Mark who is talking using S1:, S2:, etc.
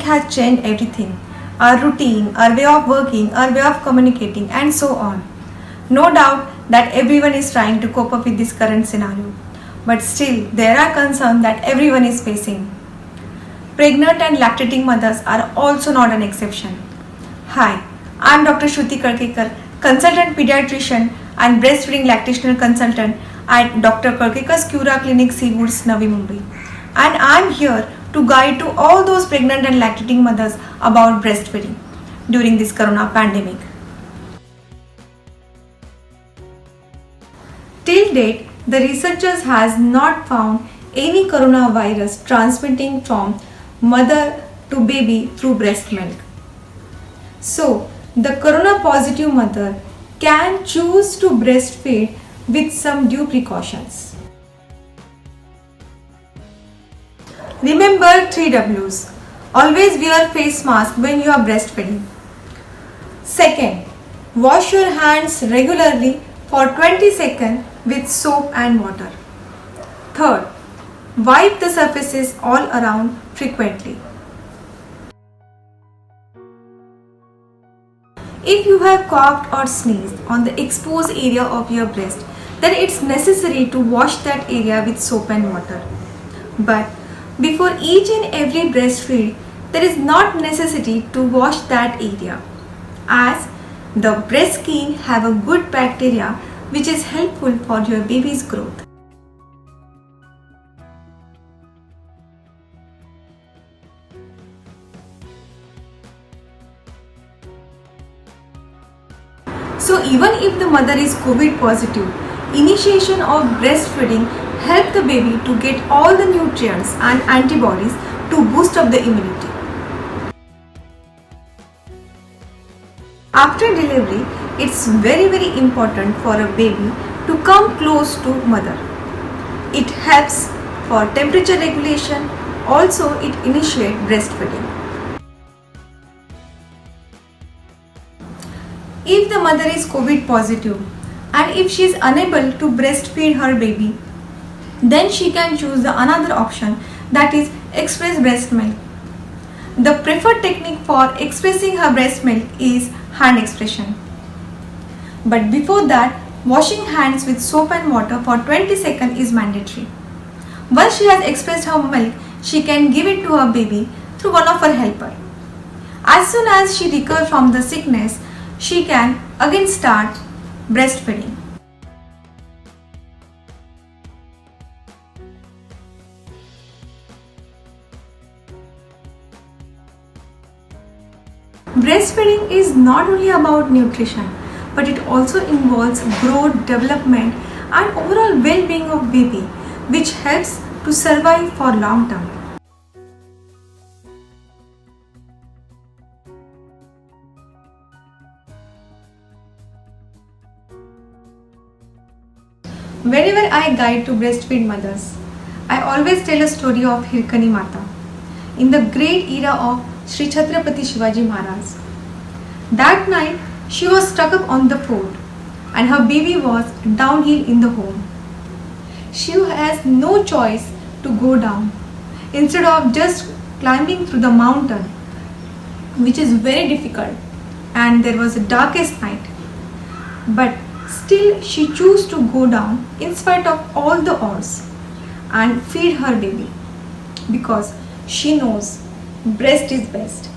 S1: pandemic has changed everything. Our routine, our way of working, our way of communicating, and so on. No doubt that everyone is trying to cope up with this current scenario. But still, there are concerns that everyone is facing. Pregnant and lactating mothers are also not an exception. Hi, I am Dr. Shruti Karkekar, consultant pediatrician and breastfeeding lactational consultant at Dr. Karkekar's Cura Clinic, Seawoods, Navi Mumbai. And I am here to guide to all those pregnant and lactating mothers about breastfeeding during this corona pandemic. Till date, the researchers has not found any coronavirus transmitting from mother to baby through breast milk. So, the corona positive mother can choose to breastfeed with some due precautions. Remember 3 W's. Always wear face mask when you are breastfeeding. Second, wash your hands regularly for 20 seconds with soap and water. Third, wipe the surfaces all around frequently. If you have coughed or sneezed on the exposed area of your breast, then it's necessary to wash that area with soap and water. But before each and every breastfeed, there is not necessity to wash that area, as the breast skin have a good bacteria which is helpful for your baby's growth. So even if the mother is COVID positive, initiation of breastfeeding help the baby to get all the nutrients and antibodies to boost up the immunity. After delivery, it's very important for a baby to come close to mother. It helps for temperature regulation, also it initiates breastfeeding. If the mother is COVID positive and if she is unable to breastfeed her baby, then she can choose the another option, that is express breast milk. The preferred technique for expressing her breast milk is hand expression. But before that, washing hands with soap and water for 20 seconds is mandatory. Once she has expressed her milk, she can give it to her baby through one of her helper. As soon as she recovers from the sickness, she can again start breastfeeding. Breastfeeding is not only about nutrition, but it also involves growth, development and overall well-being of baby, which helps to survive for long term. Whenever I guide to breastfeed mothers, I always tell a story of Hirkani Mata in the great era of Sri Chhatrapati Shivaji Maharaj. That night, she was stuck up on the fort and her baby was downhill in the home. She has no choice to go down instead of just climbing through the mountain, which is very difficult, and there was the darkest night. But still she chose to go down in spite of all the odds and feed her baby, because she knows breast is best.